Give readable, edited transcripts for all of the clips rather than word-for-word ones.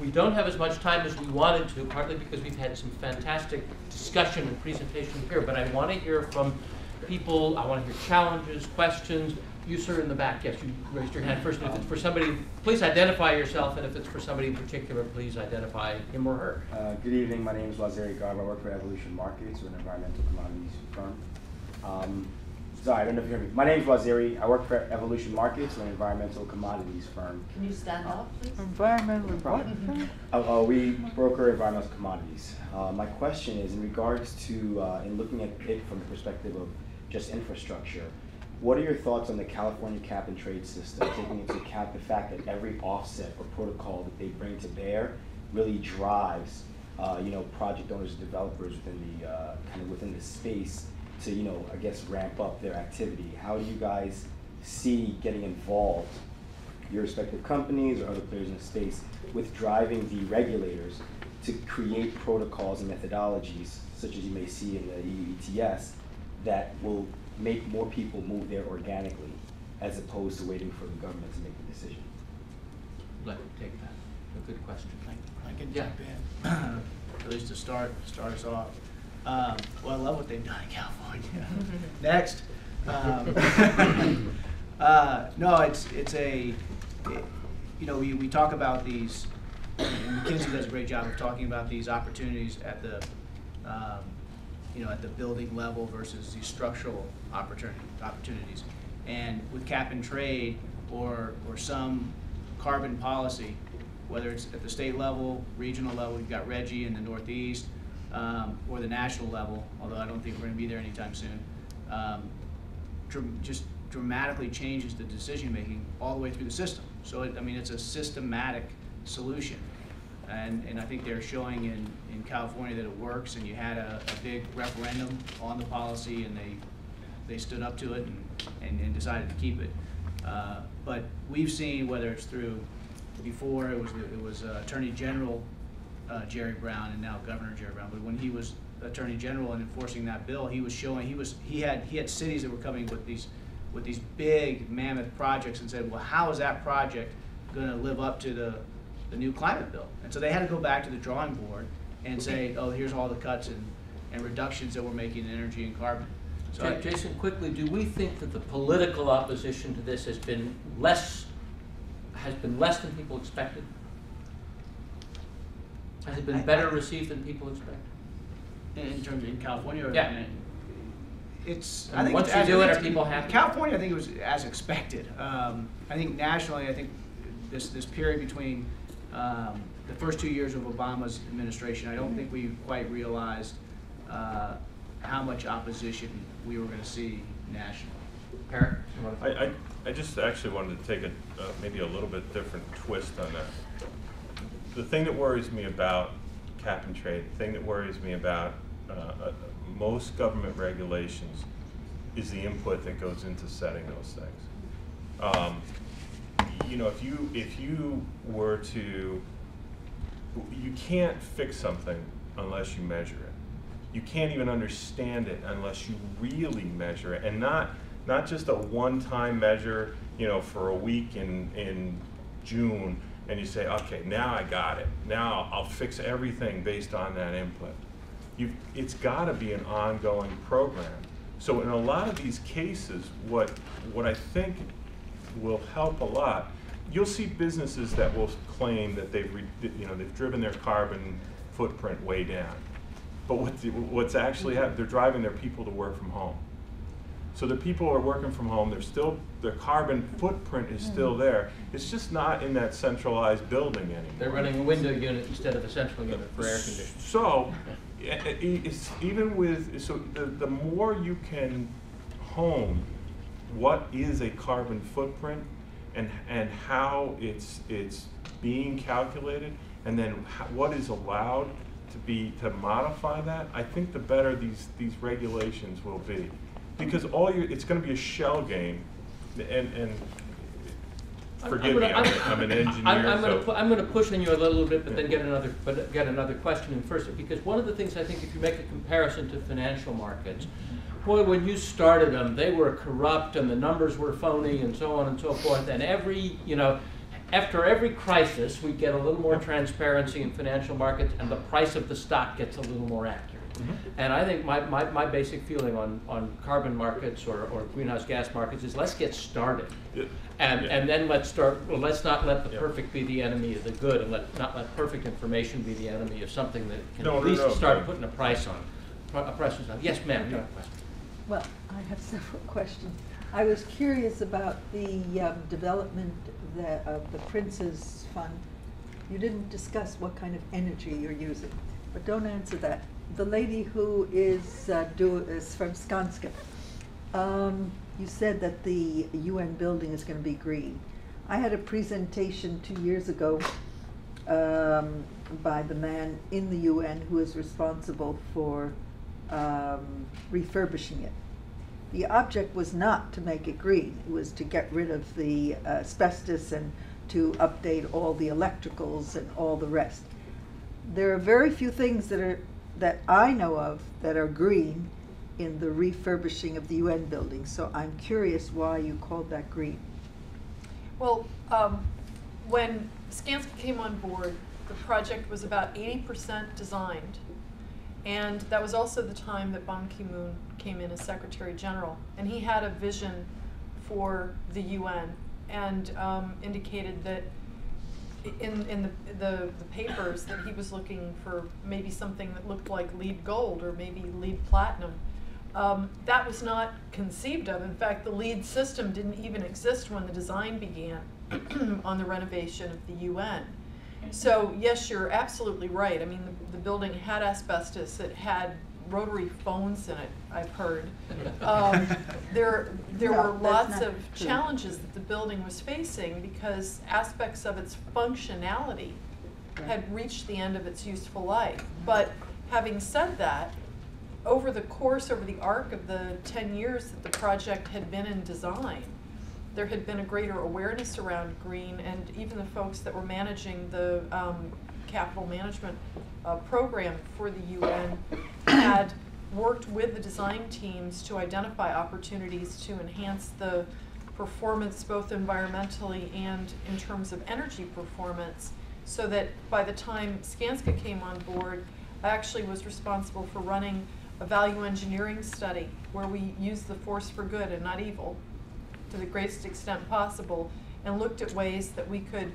We don't have as much time as we wanted to, partly because we've had some fantastic discussion and presentation here, but I want to hear from people. I want to hear challenges, questions. You, sir, in the back. Yes, you raised your hand first. If it's for somebody, please identify yourself, and if it's for somebody in particular, please identify him or her. Good evening. My name is Lazeri Garba. I work for Evolution Markets, an environmental commodities firm. Sorry, I don't know if you hear me. My name is Lazeri. I work for Evolution Markets, an environmental commodities firm. Can you stand up, please? Environmental what? We broker environmental commodities. My question is in regards to, in looking at it from the perspective of just infrastructure, what are your thoughts on the California cap and trade system, taking into account the fact that every offset or protocol that they bring to bear really drives, project owners and developers within the kind of within the space to, I guess, ramp up their activity? How do you guys see getting involved, your respective companies or other players in the space, with driving the regulators to create protocols and methodologies, such as you may see in the EU ETS, that will make more people move there organically, as opposed to waiting for the government to make the decision? Let me take that. A good question. I can jump in, at least to start us off. Well, I love what they've done in California. Next. We talk about these, and McKinsey does a great job of talking about these opportunities at the, at the building level versus these structural opportunities. And with cap and trade or some carbon policy, whether it's at the state level, regional level, you've got RGGI in the Northeast, or the national level, although I don't think we're going to be there anytime soon, just dramatically changes the decision making all the way through the system. So it's a systematic solution, and I think they're showing in California that it works. And you had a big referendum on the policy, and they stood up to it and decided to keep it. But we've seen, whether it's through, before it was Attorney General Jerry Brown, and now Governor Jerry Brown. But when he was Attorney General and enforcing that bill, he was showing he had cities that were coming with these big mammoth projects and said, well, how is that project going to live up to the new climate bill? And so they had to go back to the drawing board and say, oh, here's all the cuts and reductions that we're making in energy and carbon. So Jason, quickly, do we think that the political opposition to this has been less than people expected? Has it been better received than people expected? In terms of in California? Or yeah. I think once you do it, are people happy? California, I think it was as expected. I think nationally, I think this period between the first 2 years of Obama's administration, I don't think we quite realized how much opposition we were going to see nationally. Eric? I just actually wanted to take maybe a little bit different twist on that. The thing that worries me about cap and trade, the thing that worries me about most government regulations is the input that goes into setting those things. If you were to, you can't fix something unless you measure it. You can't even understand it unless you really measure it, and not just a one-time measure, for a week in June, and you say, okay, now I got it. Now I'll fix everything based on that input. It's got to be an ongoing program. So in a lot of these cases, what I think will help a lot, you'll see businesses that will claim that they've driven their carbon footprint way down. But what's actually happening, they're driving their people to work from home. So the people are working from home, their carbon footprint is still there. It's just not in that centralized building anymore. They're running a window unit instead of a central unit for air conditioning. So, the more you can hone what is a carbon footprint and how it's being calculated, and then what is allowed to modify that, I think the better these regulations will be. Because it's going to be a shell game, and forgive me, I'm an engineer. I'm going to push on you a little bit, but then get another question in first. Because one of the things I think, if you make a comparison to financial markets, boy, when you started them, they were corrupt and the numbers were phony and so on and so forth. And every after every crisis, we get a little more transparency in financial markets, and the price of the stock gets a little more accurate. And I think my basic feeling on carbon markets or greenhouse gas markets is let's get started. And then let's not let the perfect be the enemy of the good, and not let perfect information be the enemy of something that can at least start putting a price on. Yes, ma'am, you have a question. Well, I have several questions. I was curious about the development of the Prince's Fund. You didn't discuss what kind of energy you're using, but don't answer that. The lady who is from Skanska, you said that the UN building is going to be green. I had a presentation 2 years ago by the man in the UN who is responsible for refurbishing it. The object was not to make it green. It was to get rid of the asbestos and to update all the electricals and all the rest. There are very few things that I know of that are green in the refurbishing of the UN building. So I'm curious why you called that green. Well, when Skanska came on board, the project was about 80% designed. And that was also the time that Ban Ki-moon came in as Secretary General. And he had a vision for the UN and indicated that in the papers that he was looking for maybe something that looked like LEED Gold or maybe LEED Platinum. That was not conceived of. In fact, the LEED system didn't even exist when the design began on the renovation of the UN. So yes, you're absolutely right. I mean, the building had asbestos. It had rotary phones in it, I've heard. There were lots of challenges that the building was facing because aspects of its functionality had reached the end of its useful life. But having said that, over the arc of the 10 years that the project had been in design, there had been a greater awareness around green, and even the folks that were managing the capital management program for the UN had worked with the design teams to identify opportunities to enhance the performance both environmentally and in terms of energy performance, so that by the time Skanska came on board, I actually was responsible for running a value engineering study where we used the force for good and not evil to the greatest extent possible, and looked at ways that we could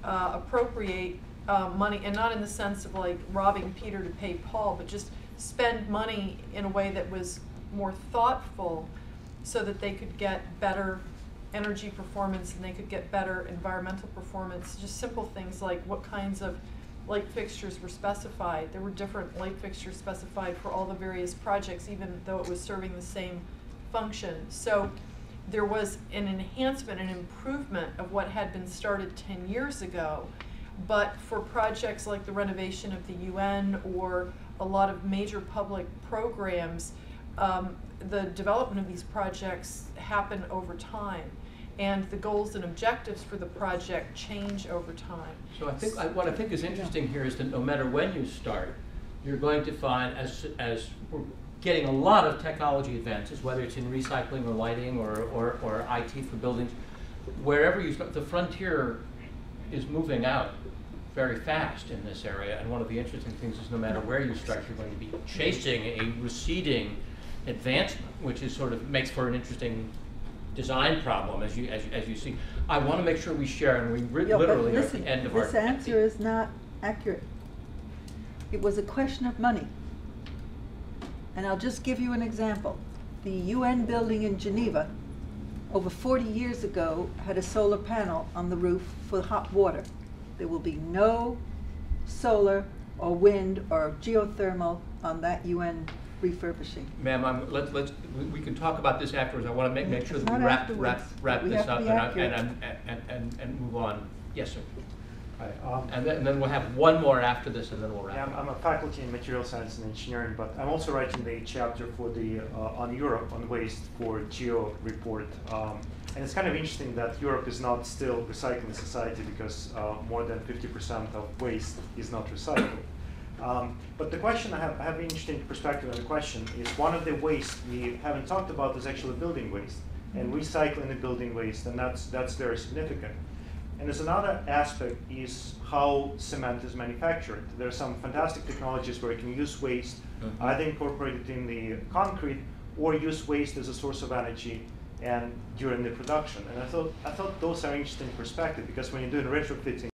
appropriate money, and not in the sense of like robbing Peter to pay Paul, but just spend money in a way that was more thoughtful so that they could get better energy performance and they could get better environmental performance. Just simple things like what kinds of light fixtures were specified. There were different light fixtures specified for all the various projects, even though it was serving the same function. So there was an enhancement and improvement of what had been started 10 years ago. But for projects like the renovation of the UN or a lot of major public programs, the development of these projects happen over time. And the goals and objectives for the project change over time. So I think what I think is interesting here is that no matter when you start, you're going to find as we're getting a lot of technology advances, whether it's in recycling or lighting or IT for buildings, wherever you start, the frontier is moving out very fast in this area. And one of the interesting things is no matter where you start, you're going to be chasing a receding advancement, which is sort of makes for an interesting design problem, as you see. I want to make sure we share, and we literally are at the end of our. This answer is not accurate. It was a question of money. And I'll just give you an example. The UN building in Geneva, over 40 years ago, had a solar panel on the roof for hot water. There will be no solar or wind or geothermal on that UN refurbishing. Ma'am, we can talk about this afterwards. I want to make sure that we wrap this up and move on. Yes, sir. Hi, and then we'll have one more after this, and then we'll wrap. Yeah, I'm a faculty in material science and engineering, but I'm also writing the chapter for the on Europe on waste for GEO report. And it's kind of interesting that Europe is not still recycling society because more than 50% of waste is not recycled. But the question I have an interesting perspective on the question is one of the waste we haven't talked about is actually building waste. and recycling the building waste, and that's very significant. And there's another aspect is how cement is manufactured. There are some fantastic technologies where you can use waste, either incorporate it in the concrete or use waste as a source of energy and during the production. And I thought those are interesting perspective, because when you're doing retrofitting,